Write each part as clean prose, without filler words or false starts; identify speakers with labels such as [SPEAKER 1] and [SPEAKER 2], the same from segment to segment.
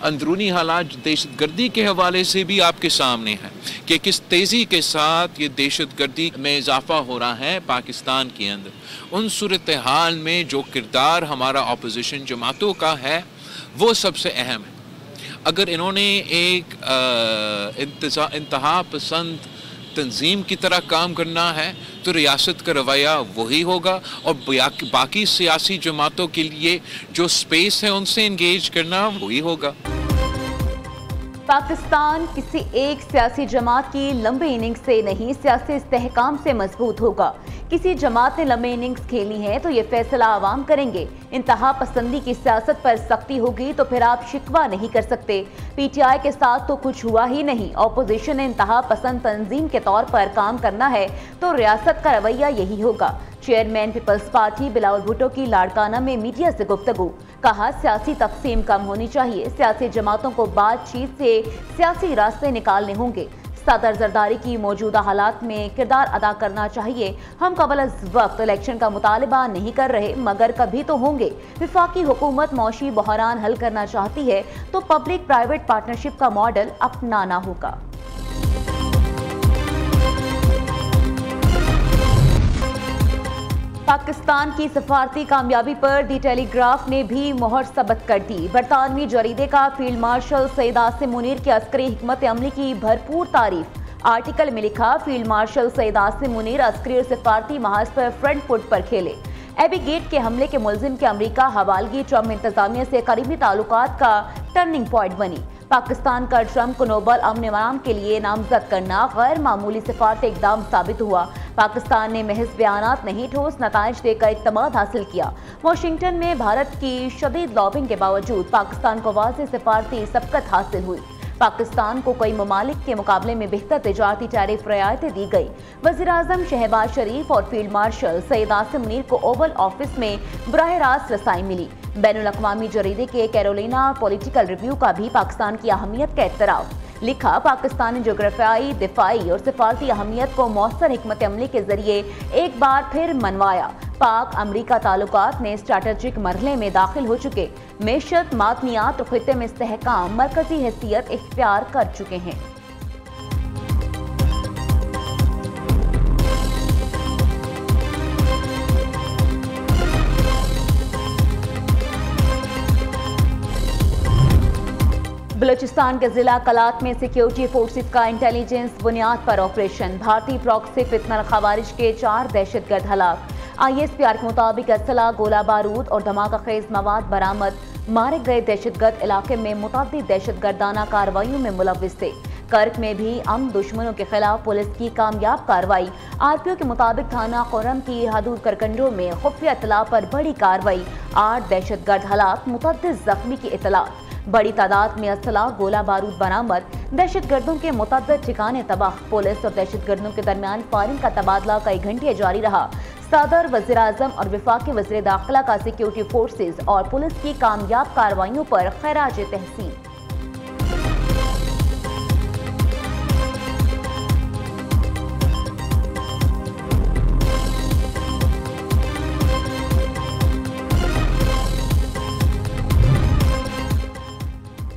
[SPEAKER 1] अंदरूनी हालात दहशतगर्दी के हवाले से भी आपके सामने हैं कि किस तेज़ी के साथ ये दहशतगर्दी में इजाफा हो रहा है पाकिस्तान के अंदर। उन सूरत हाल में जो किरदार हमारा अपोजिशन जमातों का है वो सबसे अहम है। अगर इन्होंने एक इंतहा पसंद तंजीम की तरह काम करना है तो रियासत का रवैया वही होगा, और बाकी सियासी जमातों के लिए जो स्पेस है उनसे इंगेज करना वही होगा।
[SPEAKER 2] पाकिस्तान किसी एक सियासी जमात की लंबी इनिंग्स से नहीं, सियासी इस्तेहकाम से मजबूत होगा। किसी जमात ने लंबी इनिंग्स खेलनी है तो ये फैसला आवाम करेंगे। इंतहा पसंदी की सियासत पर सख्ती होगी तो फिर आप शिकवा नहीं कर सकते। पीटीआई के साथ तो कुछ हुआ ही नहीं। ऑपोजिशन ने इंतहा पसंद तंजीम के तौर पर काम करना है तो रियासत का रवैया यही होगा। Chairman Peoples Party Bilawal Bhutto की लाड़काना में मीडिया से गुफ्तगू, कहा सियासी तकसीम कम होनी चाहिए, सियासी जमातों को बातचीत से सियासी रास्ते निकालने होंगे। सदर जरदारी की मौजूदा हालात में किरदार अदा करना चाहिए। हम कबल अज़ वक्त इलेक्शन का मुतालबा नहीं कर रहे मगर कभी तो होंगे। विफाकी हुकूमत मौशी बहरान हल करना चाहती है तो पब्लिक प्राइवेट पार्टनरशिप का मॉडल अपनाना होगा। पाकिस्तान की सफारती कामयाबी पर दी टेलीग्राफ ने भी मोहर सबत कर दी। बरतानवी जरीदे का फील्ड मार्शल सैयद आसिम मुनीर की अस्करी हिकमत अमली की भरपूर तारीफ। आर्टिकल में लिखा, फील्ड मार्शल सैयद आसिम मुनीर अस्करी और सफारती महाज पर फ्रंट फुट पर खेले। एबी गेट के हमले के मुलजिम के अमरीका हवालगी ट्रम्प इंतजामिया से करीबी ताल्लुकात का टर्निंग पॉइंट बनी। पाकिस्तान का ट्रम्प को नोबल अमन इनाम के लिए नामजद करना गैर मामूली सफारती इकदाम साबित हुआ। पाकिस्तान ने महज बयानात नहीं ठोस नताइज देकर इत्मीनान हासिल किया। वाशिंगटन में भारत की शदीद लॉबिंग के बावजूद पाकिस्तान को वाज़ेह सफारती सबकत हासिल हुई। पाकिस्तान को कई ममालिक के मुकाबले में बेहतर तिजारती टैरिफ रियायतें दी गई। वज़ीर-ए-आज़म शहबाज शरीफ और फील्ड मार्शल सैयद आसिम मुनीर को ओवल ऑफिस में बराह रास्त रसाई मिली। बैनुल-अक़वामी जरीदे के कैरोलिना पॉलिटिकल रिव्यू का भी पाकिस्तान की अहमियत का एतराफ़। लिखा, पाकिस्तान ने जोग्राफियाई, दिफाई और सिफारती अहमियत को मौसर हिकमत अमली के जरिए एक बार फिर मनवाया। पाक अमरीका ताल्लुकात में स्ट्रैटेजिक मरहले में दाखिल हो चुके। मेशत, मादनियात और खित्ते में इस्तेहकाम मरकजी हैसियत इख्तियार कर चुके हैं। बलूचिस्तान के जिला कलात में सिक्योरिटी फोर्सेस का इंटेलिजेंस बुनियाद पर ऑपरेशन। भारतीय प्रॉक्सी फितनल खवारिज के 4 दहशतगर्द हलाक। ISPR के मुताबिक असला, गोला बारूद और धमाका खेज मवाद बरामद। मारे गए दहशतगर्द इलाके में मुतअद्दिद दहशतगर्दाना कार्रवाइयों में मुलव्विस थे। कर्क में भी अम दुश्मनों के खिलाफ पुलिस की कामयाब कार्रवाई। RPO के मुताबिक थाना खुर्रम की हदूद करकंडों में खुफिया इत्तला पर बड़ी कार्रवाई। 8 दहशतगर्द हलाक, मुतअद्दिद जख्मी की इत्तला। बड़ी तादाद में असला, गोला बारूद बरामद। दहशतगर्दों के मुतअद्दिद ठिकाने तबाह। पुलिस और दहशतगर्दों के दरमियान फायरिंग का तबादला कई घंटे जारी रहा। सदर, वज़ीर-ए-आज़म और वफाकी वज़ीर दाखिला का सिक्योरिटी फोर्सेज और पुलिस की कामयाब कार्रवाइयों पर खैराज तहसीन।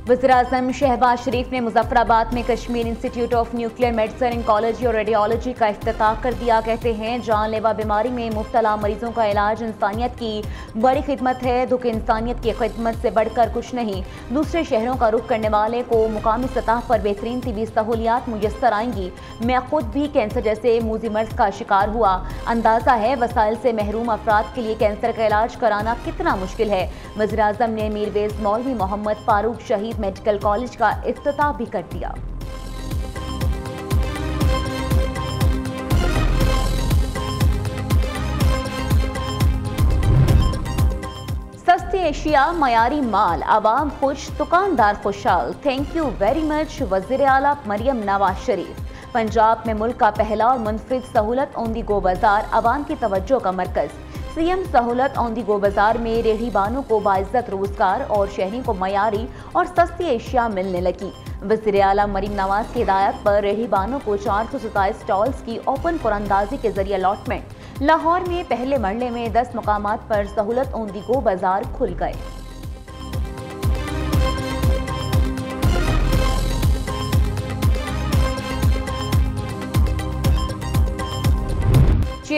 [SPEAKER 2] वज़ीर-ए-आज़म शहबाज शरीफ ने मुजफ्फराबाद में Kashmir institute of nuclear medicine, oncology और रेडियोलॉजी का इफ्तिताह कर दिया। कहते हैं, जानलेवा बीमारी में मुब्तला मरीजों का इलाज इंसानियत की बड़ी खिदमत है। दुख इंसानियत की खिदमत से बढ़कर कुछ नहीं। दूसरे शहरों का रुख करने वाले को मुकामी सतह पर बेहतरीन तिबी सहूलियात मुयस्सर आएंगी। मैं खुद भी कैंसर जैसे मूजी मर्ज का शिकार हुआ। अंदाजा है वसाइल से महरूम अफराद के लिए कैंसर का इलाज कराना कितना मुश्किल है। वज़ीर-ए-आज़म ने मीरवेज़ मौलवी मोहम्मद फारूक शहीद मेडिकल कॉलेज का इफ्तिताह भी कर दिया। सस्ती एशिया, मयारी माल, आवाम खुश, दुकानदार खुशहाल। थैंक यू वेरी मच वज़ीर आला मरियम नवाज शरीफ। पंजाब में मुल्क का पहला और मुनफरिद सहूलत ऑन दी गो बाजार, आवाम की तवज्जो का मरकज। CM सहूलत ऑन दी गो बाजार में रेहड़ी बानों को बाइज्जत रोजगार और शहरी को मयारी और सस्ती एशिया मिलने लगी। वज़ीर आला मरीम नवाज की हिदायत पर रेहड़ी बानों को 427 स्टॉल्स की ओपन कुरानंदाजी के जरिए अलॉटमेंट। लाहौर में पहले मरले में 10 मकामात पर सहूलत ऑन दी गो बाजार खुल गए।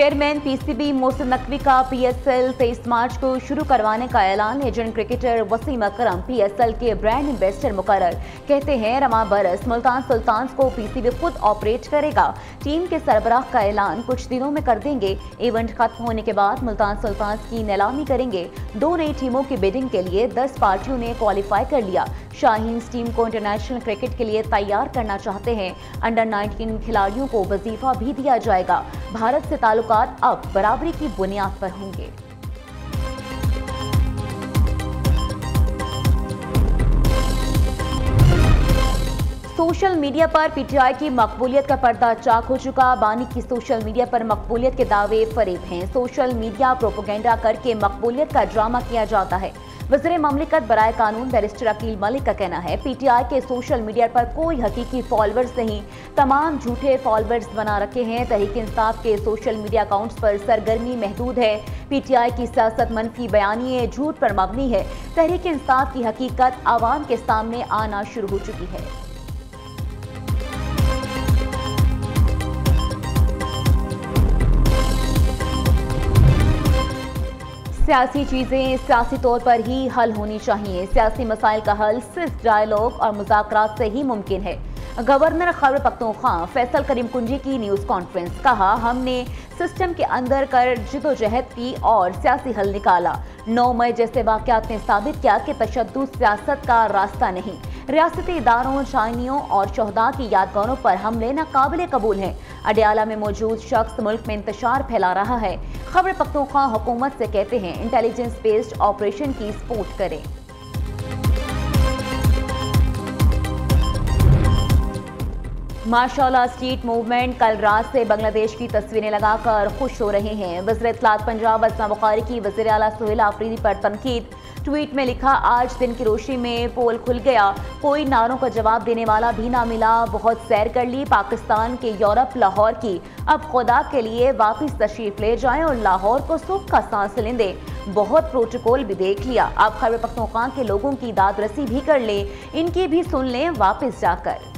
[SPEAKER 2] चेयरमैन पीसीबी मोहसिन नकवी का पीएसएल 23 मार्च को शुरू करवाने का ऐलान। लेजेंड क्रिकेटर वसीम अकरम पीएसएल के ब्रांड एम्बेसडर मुकर्रर। कहते हैं रमा बरस मुल्तान सुल्तान्स को पीसीबी खुद ऑपरेट करेगा। टीम के सरबराह का ऐलान कुछ दिनों में कर देंगे। इवेंट खत्म होने के बाद मुल्तान सुल्तान्स की नीलामी करेंगे। 2 नई टीमों की बिडिंग के लिए 10 पार्टियों ने क्वालिफाई कर लिया। शाहीन्स टीम को इंटरनेशनल क्रिकेट के लिए तैयार करना चाहते हैं। अंडर 19 खिलाड़ियों को वजीफा भी दिया जाएगा। भारत से ताल्लुकात अब बराबरी की बुनियाद पर होंगे। सोशल मीडिया पर पीटीआई की मकबूलियत का पर्दा चाक हो चुका। बानी की सोशल मीडिया पर मकबूलियत के दावे फरेब हैं। सोशल मीडिया प्रोपेगेंडा करके मकबूलियत का ड्रामा किया जाता है। वज़ीर ममलिकत बराए कानून बैरिस्टर अकील मलिक का कहना है, पीटीआई के सोशल मीडिया पर कोई हकीकी फॉलोअर्स नहीं, तमाम झूठे फॉलोअर्स बना रखे हैं। तहरीक इंसाफ के सोशल मीडिया अकाउंट्स पर सरगर्मी महदूद है। पीटीआई की सियासत मनफी बयानिए झूठ पर मबनी है। तहरीक इंसाफ की हकीकत आवाम के सामने आना शुरू हो चुकी है। सियासी चीजें सियासी तौर पर ही हल होनी चाहिए। सियासी मसाइल का हल सिर्फ डायलॉग और मुज़ाकरात से ही मुमकिन है। गवर्नर खैबर पख्तूनख्वा फैसल करीम कुंजी की न्यूज़ कॉन्फ्रेंस। कहा, हमने सिस्टम के अंदर कर जिदोजहद की और सियासी हल निकाला। 9 मई जैसे वाक़यात ने साबित किया कि तशद्दुद सियासत का रास्ता नहीं। रियासती इदारों, शाइनियों और शहदा की यादगारों पर हमले नाकाबिले कबूल हैं। अडयाला में मौजूद शख्स मुल्क में इंतशार फैला रहा है। खैबर पख्तूनख्वा हुकूमत से कहते हैं, इंटेलिजेंस बेस्ड ऑपरेशन की सपोर्ट करें। माशाअल्लाह स्ट्रीट मूवमेंट कल रात से बांग्लादेश की तस्वीरें लगाकर खुश हो रहे हैं। वज़ीर इत्तलात पंजाब असमा बुखारी की वज़ीर आला सुहेल आफरीदी पर तनकीद। ट्वीट में लिखा, आज दिन की रोशनी में पोल खुल गया, कोई नारों का जवाब देने वाला भी ना मिला। बहुत सैर कर ली पाकिस्तान के यूरोप लाहौर की, अब खुदा के लिए वापस तशरीफ ले जाएं और लाहौर को सुख का सांस लेने दें। बहुत प्रोटोकॉल भी देख लिया, अब खैबर पख्तूनख्वा के लोगों की दादरसी भी कर लें, इनकी भी सुन लें वापस जाकर।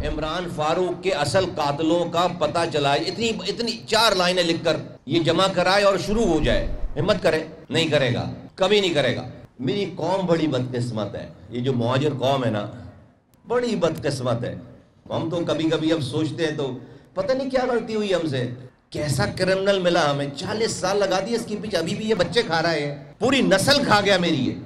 [SPEAKER 3] इमरान फारूक के असल कातलों का पता चलाए, इतनी 4 लाइनें लिखकर ये जमा कराए और शुरू हो जाए। हिम्मत करे, नहीं करेगा, कभी नहीं करेगा। मेरी कौम बड़ी बदकिस्मत है। ये जो मुहाजिर कौम है ना, बड़ी बदकिस्मत है। हम तो कभी कभी अब सोचते हैं तो पता नहीं क्या गलती हुई हमसे, कैसा क्रिमिनल मिला हमें। 40 साल लगा दिए इसके पीछे, अभी भी ये बच्चे खा रहा है। पूरी नस्ल खा गया मेरी ये।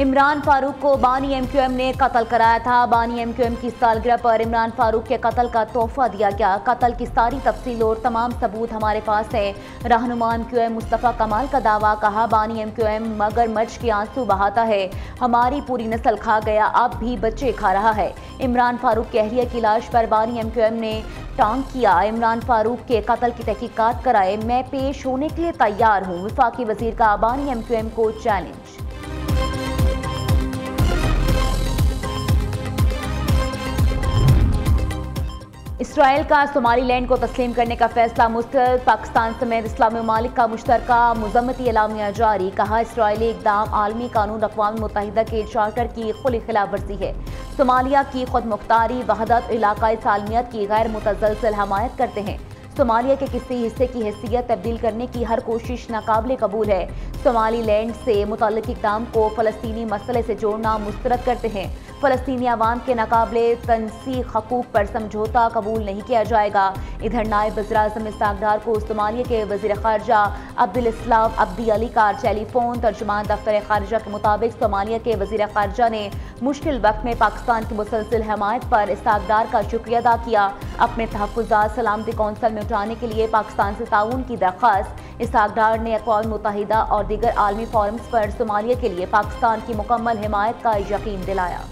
[SPEAKER 2] इमरान फारूक को बानी एमक्यूएम ने कत्ल कराया था। बानी एमक्यूएम की सालगिरह पर इमरान फारूक के कत्ल का तोहफा दिया गया। कत्ल की सारी तफसील और तमाम सबूत हमारे पास है। रहनुमा एमक्यूएम मुस्तफ़ा कमाल का दावा। कहा, बानी एमक्यूएम मगरमच्छ के आंसू बहाता है, हमारी पूरी नस्ल खा गया, अब भी बच्चे खा रहा है। इमरान फारूक की अहलिया की लाश पर बानी एमक्यूएम ने टांग किया। इमरान फारूक के कत्ल की तहकीकात कराए, मैं पेश होने के लिए तैयार हूँ। वफाकी वजीर का बानी एमक्यूएम को चैलेंज। इसराइल का सोमालीलैंड को तस्लीम करने का फैसला मुस्तरद। पाकिस्तान समेत इस्लामी ममालिक का मुश्तरका मुज़म्मती एलामिया जारी। कहा, इसराइली इक़दाम आलमी कानून अक़वाम मुत्तहिदा के चार्टर की खुली खिलाफ वर्जी है। सोमालिया की खुद मुख्तारी, वहदत, इलाकाई सालमियत की गैर मुतज़लज़ल हमायत करते हैं। सोमालिया के किसी हिस्से की हैसियत तब्दील करने की हर कोशिश नाकाबिले कबूल है। सोमालीलैंड से मुतल्लिक़ इक़दाम को फ़लस्तीनी मसले से जोड़ना मुस्तरद करते हैं। फ़लस्तीनी अवाम के नाकाबिले तनसीख हकूक़ पर समझौता कबूल नहीं किया जाएगा। इधर नायब वज़ीर-ए-आज़म इसहाक़ डार को सोमालिया के वज़ीर ख़ारजा अब्दुल इस्लाम अब्दी अली का टेलीफोन। तर्जुमान दफ्तर ख़ारजा के मुताबिक सोमालिया के वज़ीर ख़ारजा ने मुश्किल वक्त में पाकिस्तान की मुसलसल हमायत पर इसहाक़ डार का शुक्रिया अदा किया। अपने तहफ़्फ़ुज़ात सलामती कौंसिल में उठाने के लिए पाकिस्तान से ताउन की दरख्वास्त। इसहाक़ डार ने अक़वाम मुत्तहिदा और दीगर आलमी फोरम्स पर सोमालिया के लिए पाकिस्तान की मुकम्मल हिमायत का यकीन दिलाया।